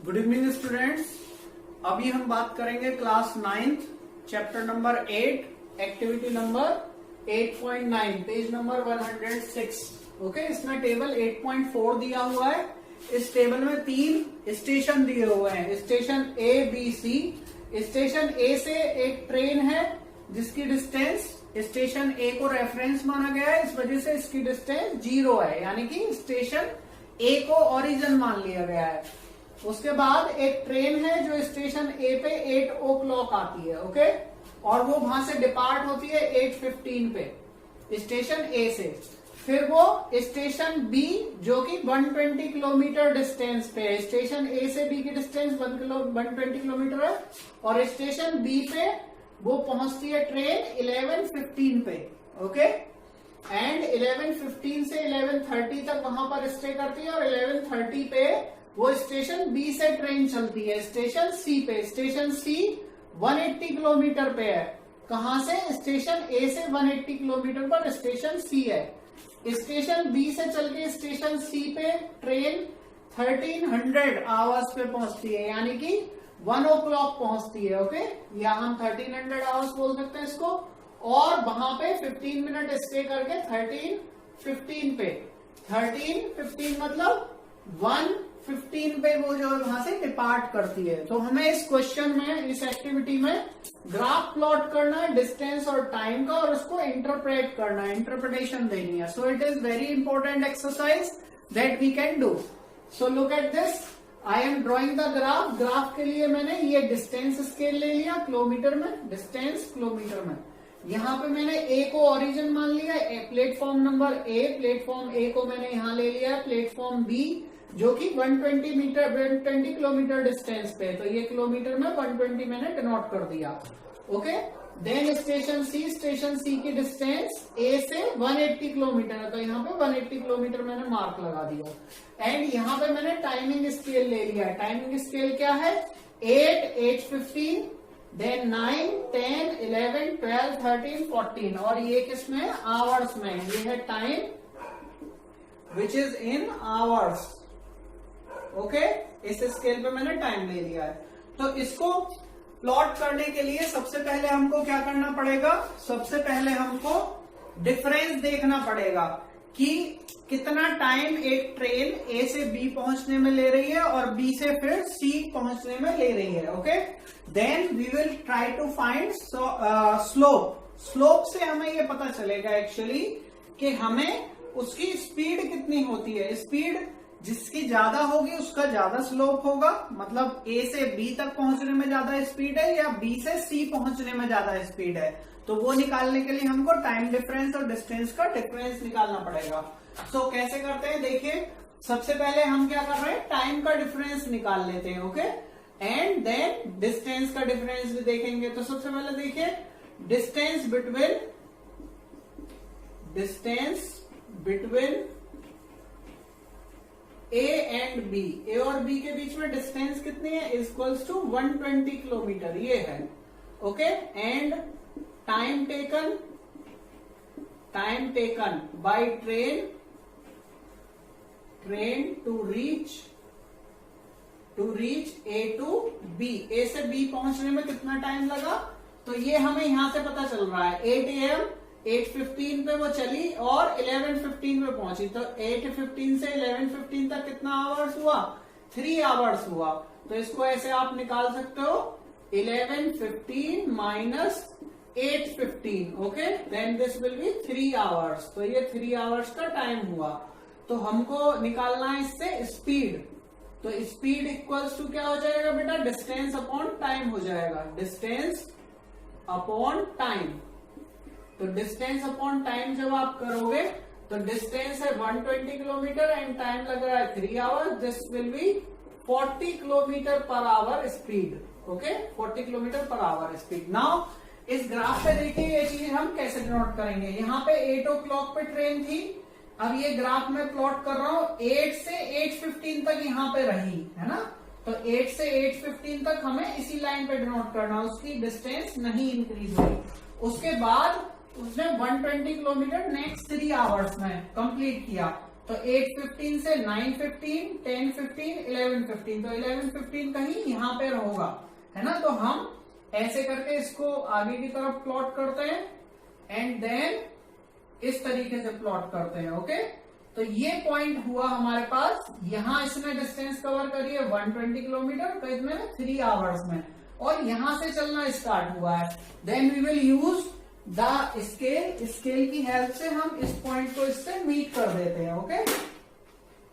Good evening students. अभी हम बात करेंगे class 9th chapter number 8 activity number 8.9 page number 106। Okay, इसमें टेबल 8.4 दिया हुआ है। इस टेबल में 3 स्टेशन दिए हुए हैं, station A B C. Station A से एक ट्रेन है जिसकी डिस्टेंस स्टेशन ए को रेफरेंस माना गया है, इस वजह से इसकी डिस्टेंस 0 है, यानी कि स्टेशन ए को ओरिजिन मान लिया गया है। उसके बाद एक ट्रेन है जो स्टेशन ए पे 8 o'clock आती है, ओके, और वो वहां से डिपार्ट होती है 8:15 पे स्टेशन ए से। फिर वो स्टेशन बी जो कि 120 किलोमीटर डिस्टेंस पे है, स्टेशन ए से बी की डिस्टेंस 120 किलोमीटर है, और स्टेशन बी पे वो पहुंचती है ट्रेन 11:15 पे, ओके, एंड 11:15 से 11:30 तक वहां पर स्टे करती है, और 11:30 पे वो स्टेशन बी से ट्रेन चलती है स्टेशन सी पे। स्टेशन सी 180 किलोमीटर पे है, कहां से? स्टेशन ए से 180 किलोमीटर पर स्टेशन सी है। स्टेशन बी से चल के स्टेशन सी पे ट्रेन 1300 आवर्स पे पहुंचती है, यानी कि 1 o'clock पहुंचती है, ओके, या हम 1300 आवर्स बोल सकते हैं इसको। और वहां पे 15 मिनट स्टे करके 13:15 पे 13:15 मतलब 1:15 पे वो जो वहां से डिपार्ट करती है। तो हमें इस क्वेश्चन में, इस एक्टिविटी में ग्राफ प्लॉट करना है डिस्टेंस और टाइम का, और उसको इंटरप्रेट करना है, इंटरप्रिटेशन देनी है। So it is very important exercise that we can do. So look at this, I am drawing the graph. Graph के लिए मैंने ये डिस्टेंस स्केल ले लिया किलोमीटर में, डिस्टेंस किलोमीटर में। यहाँ पे मैंने ए को ओरिजिन मान लिया, प्लेटफॉर्म नंबर ए, प्लेटफॉर्म ए को मैंने यहाँ ले लिया है। प्लेटफॉर्म बी जो कि 120 किलोमीटर डिस्टेंस पे, तो ये किलोमीटर में 120 मैंने डिनोट कर दिया, ओके। देन स्टेशन सी की डिस्टेंस ए से 180 किलोमीटर है, तो यहाँ पे 180 किलोमीटर मैंने मार्क लगा दिया। एंड यहाँ पे मैंने टाइमिंग स्केल ले लिया है। टाइमिंग स्केल क्या है? 8, 8:15, देन 9, 10, 11, 12, 13, 14, और ये किसमें? आवर्स में। ये है time which is in hours, okay. इस स्केल पे मैंने टाइम ले लिया है। तो इसको प्लॉट करने के लिए सबसे पहले हमको क्या करना पड़ेगा? सबसे पहले हमको डिफरेंस देखना पड़ेगा कि कितना टाइम एक ट्रेन ए से बी पहुंचने में ले रही है और बी से फिर सी पहुंचने में ले रही है, okay. Then we will try to find slope. Slope से हमें ये पता चलेगा एक्चुअली कि हमें उसकी स्पीड कितनी होती है। स्पीड जिसकी ज्यादा होगी उसका ज्यादा स्लोप होगा, मतलब ए से बी तक पहुंचने में ज्यादा स्पीड है या बी से सी पहुंचने में ज्यादा स्पीड है। तो वो निकालने के लिए हमको टाइम डिफरेंस और डिस्टेंस का डिफरेंस निकालना पड़ेगा। सो कैसे करते हैं? देखिए, सबसे पहले हम क्या कर रहे हैं? टाइम का डिफरेंस निकाल लेते हैं, ओके, एंड देन डिस्टेंस का डिफरेंस भी देखेंगे। तो सबसे पहले देखिए, distance between A and B, A और बी के बीच में डिस्टेंस कितनी है? इक्वल्स टू 120 किलोमीटर, ये है, okay. And time taken by train to reach A to B. A से बी पहुंचने में कितना टाइम लगा? तो ये हमें यहां से पता चल रहा है। 8 AM 8:15 पे वो चली और 11:15 पे पहुंची, तो 8:15 से 11:15 तक कितना आवर्स हुआ? 3 आवर्स हुआ। तो इसको ऐसे आप निकाल सकते हो, 11:15 minus 8:15, okay, then this will be 3 hours. तो ये 3 आवर्स का टाइम हुआ। तो हमको निकालना है इससे स्पीड। तो स्पीड इक्वल्स टू क्या हो जाएगा बेटा? डिस्टेंस अपॉन टाइम हो जाएगा, डिस्टेंस अपॉन टाइम। तो डिस्टेंस अपॉन टाइम जब आप करोगे तो डिस्टेंस है 120 किलोमीटर एंड टाइम लग रहा है 3 hours. This will B 40 kilometre per hour speed, okay, 40 kilometre per hour speed. Now इस ग्राफ पे देखिए ये चीज हम कैसे डिनोट करेंगे। यहाँ पे 8 o'clock पे ट्रेन थी, अब ये ग्राफ में प्लॉट कर रहा हूं 8 से 8:15 तक यहाँ पे रही है ना। तो 8 से 8:15 तक हमें इसी लाइन पे डिनोट करना, उसकी डिस्टेंस नहीं इंक्रीज हुई। उसके बाद उसने 120 किलोमीटर नेक्स्ट 3 आवर्स में कंप्लीट किया। तो 8:15 से 9:15, 10:15, 11:15, तो 11:15 कहीं यहाँ पे होगा, है ना। तो हम ऐसे करके इसको आगे की तरफ प्लॉट करते हैं एंड देन इस तरीके से प्लॉट करते हैं। ओके, तो ये पॉइंट हुआ हमारे पास, यहां इसने डिस्टेंस कवर करी है 120 किलोमीटर, तो इसमें 3 आवर्स में, और यहां से चलना स्टार्ट हुआ है। Then we will use the scale, scale की हेल्प से हम इस पॉइंट को इससे मीट कर देते हैं। Okay,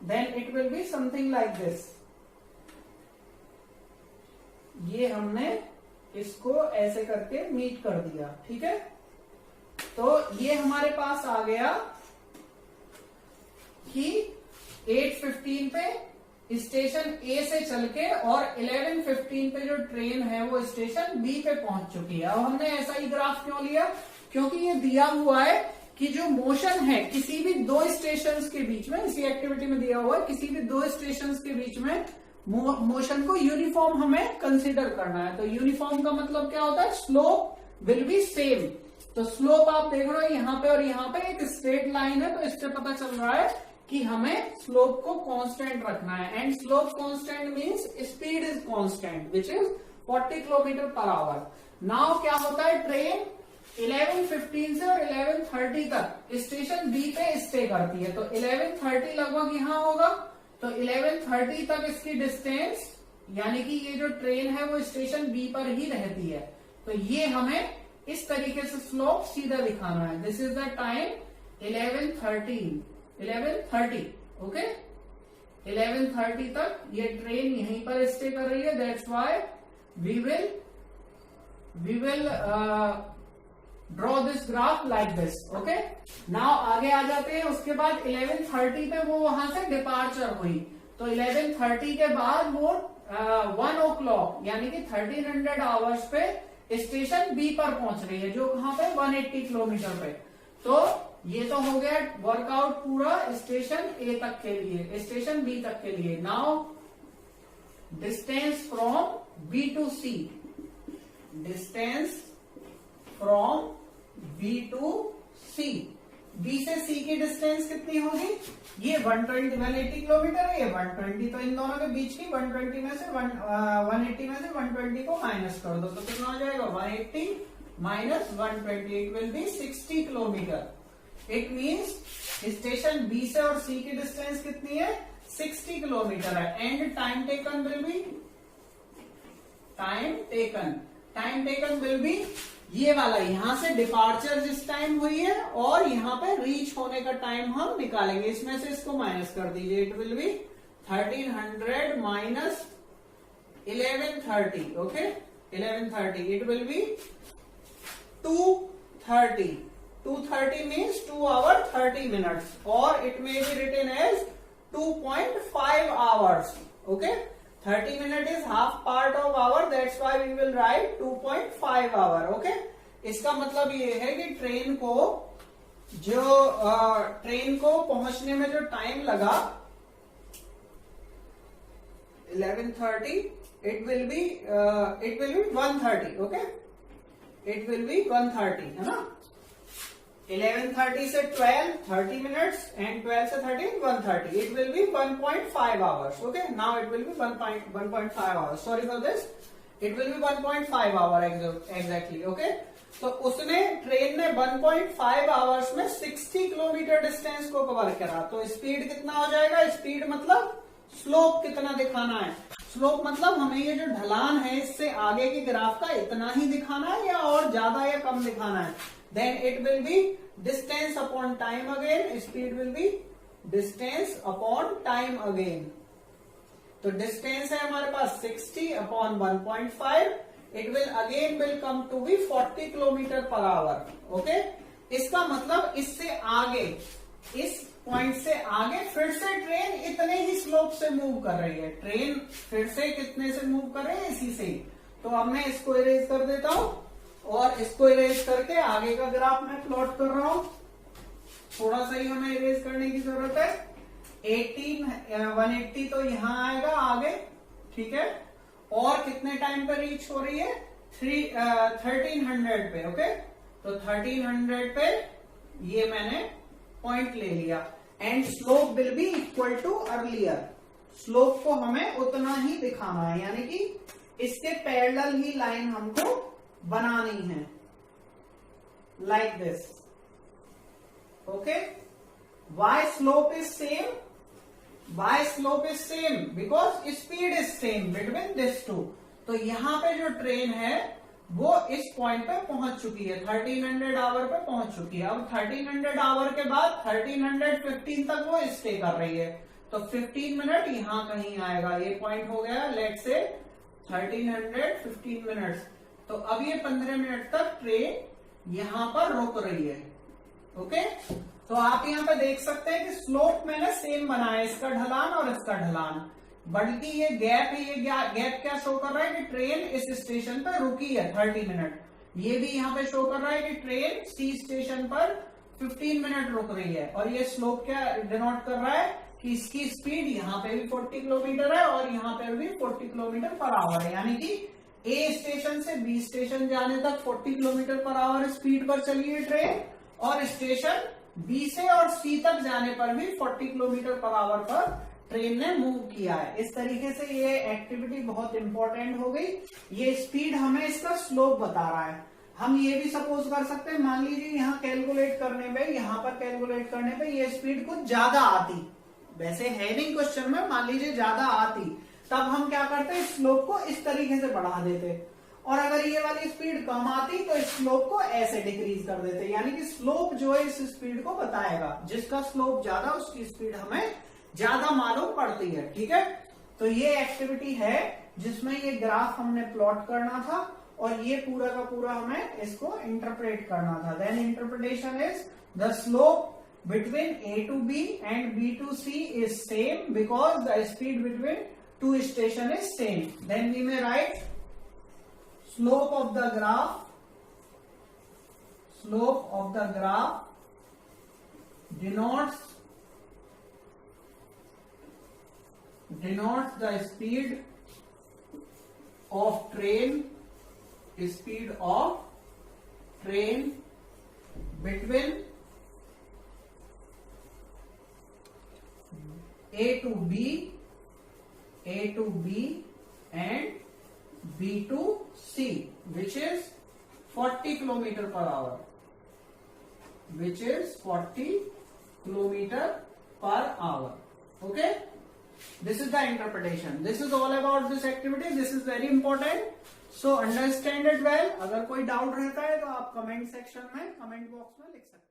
then it will be something like this. ये हमने इसको ऐसे करके मीट कर दिया, ठीक है। तो ये हमारे पास आ गया कि 8:15 पे स्टेशन ए से चल के और 11:15 पे जो ट्रेन है वो स्टेशन बी पे पहुंच चुकी है। अब हमने ऐसा ही ग्राफ क्यों लिया, क्योंकि ये दिया हुआ है कि जो मोशन है किसी भी दो स्टेशंस के बीच में, इसी एक्टिविटी में दिया हुआ है किसी भी दो स्टेशंस के बीच में मोशन को यूनिफॉर्म हमें कंसीडर करना है। तो यूनिफॉर्म का मतलब क्या होता है, स्लोप विल बी सेम। तो स्लोप आप देख रहे हो यहाँ पे और यहाँ पे एक स्ट्रेट लाइन है, तो इससे पता चल रहा है कि हमें स्लोप को कांस्टेंट रखना है। And slope constant means speed is constant which is 40 kilometre per hour. Now क्या होता है, ट्रेन 11:15 से और 11:30 तक स्टेशन बी पे स्टे करती है। तो 11:30 लगभग यहाँ होगा, तो 11:30 तक इसकी डिस्टेंस, यानी कि ये जो ट्रेन है वो स्टेशन बी पर ही रहती है। तो ये हमें इस तरीके से स्लोप सीधा दिखाना है। This is the time 11:30, okay. 11:30 तक ये ट्रेन यहीं पर स्टे कर रही है, that's why we will draw this graph like this. Okay, now आगे आ जाते हैं। उसके बाद 11:30 पे वो वहां से डिपार्चर हुई, तो 11:30 के बाद वो 1 o'clock यानी कि 1300 आवर्स पे स्टेशन बी पर पहुंच रही है, जो कहां पे 180 किलोमीटर पे। तो ये तो हो गया वर्कआउट पूरा स्टेशन ए तक के लिए, स्टेशन बी तक के लिए। Now distance from B to C, distance from B to C, B से सी की डिस्टेंस कितनी होगी, ये 180 किलोमीटर है, ये 120, तो इन दोनों के बीच की 180 में से 120 को माइनस कर दो, तो कितना हो जाएगा 180 minus 120, it will be 60 kilometre. It means station B से और सी की डिस्टेंस कितनी है, 60 किलोमीटर है। And time taken will be ये वाला, यहां से डिपार्चर जिस टाइम हुई है और यहाँ पे रीच होने का टाइम हम निकालेंगे, इसमें से इसको माइनस कर दीजिए। It will be 1300 minus 1130, okay 1130, it will be 230 means 2 hour 30 minutes, और it may be written as 2.5 hours, okay? 30 minutes is half part of hour, that's why we will write 2.5 hour, okay? इसका मतलब ये है कि train को पहुंचने में जो टाइम लगा 11:30, it will be 1:30, okay? It will be 1:30, है ना। 11:30 से 12 30 minutes and 12 से 13 1:30, it will be 1.5 hours, okay? Now it will be 1.5 hours, sorry for this, it will be 1.5 hour exactly, okay? तो उसने ट्रेन ने 1.5 आवर्स में 60 kilometre distance को cover करा। तो स्पीड कितना हो जाएगा, स्पीड मतलब स्लोप कितना दिखाना है, स्लोप मतलब हमें ये जो ढलान है इससे आगे के ग्राफ का इतना ही दिखाना है या और ज्यादा या कम दिखाना है। Then it will be distance upon time again, speed will be distance upon time again. तो distance है हमारे पास 60 upon 1.5, it will come to be 40 kilometre per hour, okay. इसका मतलब इससे आगे, इस पॉइंट से आगे फिर से ट्रेन इतने ही स्लोप से मूव कर रही है, ट्रेन फिर से कितने से मूव कर रही है, इसी से। तो अब मैं इसको इरेज कर देता हूं और इसको इरेज करके आगे का ग्राफ मैं प्लॉट कर रहा हूं। थोड़ा सा ही हमें इरेज करने की जरूरत है। 180 तो यहां आएगा आगे, ठीक है, और कितने टाइम पे रीच हो रही है 1300 पे, ओके। तो 1300 पे ये मैंने पॉइंट ले लिया। And slope will be equal to earlier. Slope को हमें उतना ही दिखाना है, यानी कि इसके पैरेलल ही लाइन हमको बनानी है, like this. Okay, why slope is same? Why slope is same because speed is same between this two. तो यहां पे जो ट्रेन है वो इस पॉइंट पे पहुंच चुकी है, 1300 आवर पे पहुंच चुकी है। अब 1300 आवर के बाद 1315 तक वो स्टे कर रही है, तो 15 मिनट यहां कहीं आएगा। ये पॉइंट हो गया लेट से 1315 मिनट्स। तो अब ये 15 मिनट तक ट्रेन यहां पर रुक रही है। ओके, तो आप यहां पे देख सकते हैं कि स्लोप मैंने सेम बनाया, इसका ढलान और इसका ढलान, बल्कि ये गैप है, ये गैप क्या शो कर रहा है कि ट्रेन इस स्टेशन पर रुकी है 30 मिनट। ये भी यहाँ पे शो कर रहा है कि ट्रेन सी स्टेशन पर 15 मिनट रुक रही है। और ये स्लोप क्या डिनोट कर रहा है कि इसकी स्पीड यहाँ पे भी 40 किलोमीटर है और यहाँ पे भी 40 किलोमीटर पर आवर है, यानी कि ए स्टेशन से बी स्टेशन जाने तक 40 किलोमीटर पर आवर स्पीड पर चली है ट्रेन, और स्टेशन बी से और सी तक जाने पर भी 40 किलोमीटर पर आवर पर ट्रेन ने मूव किया है। इस तरीके से ये एक्टिविटी बहुत इंपॉर्टेंट हो गई। ये स्पीड हमें इसका स्लोप बता रहा है। हम ये भी सपोज कर सकते हैं, मान लीजिए यहाँ कैलकुलेट करने पे, यहाँ पर कैलकुलेट करने पे ये स्पीड कुछ ज्यादा आती, वैसे है नहीं क्वेश्चन में, मान लीजिए ज्यादा आती, तब हम क्या करते, स्लोप को इस तरीके से बढ़ा देते, और अगर ये वाली स्पीड कम आती तो स्लोप को ऐसे डिक्रीज कर देते। यानी कि स्लोप जो है इस स्पीड को बताएगा, जिसका स्लोप ज्यादा उसकी स्पीड हमें ज्यादा मालूम पड़ती है। ठीक है, तो ये एक्टिविटी है जिसमें ये ग्राफ हमने प्लॉट करना था और ये पूरा का पूरा हमें इसको इंटरप्रेट करना था। Then interpretation is the slope between A to B and B to C is same because the speed between two station is same. Then we may write slope of the graph denotes the speed of train between A to B and B to C, which is 40 kilometer per hour, which is 40 kilometer per hour. Okay, this is the interpretation. This is all about this activity. This is very important, so understand it well. अगर कोई doubt रहता है तो आप comment section में, comment box में लिख सकते हैं।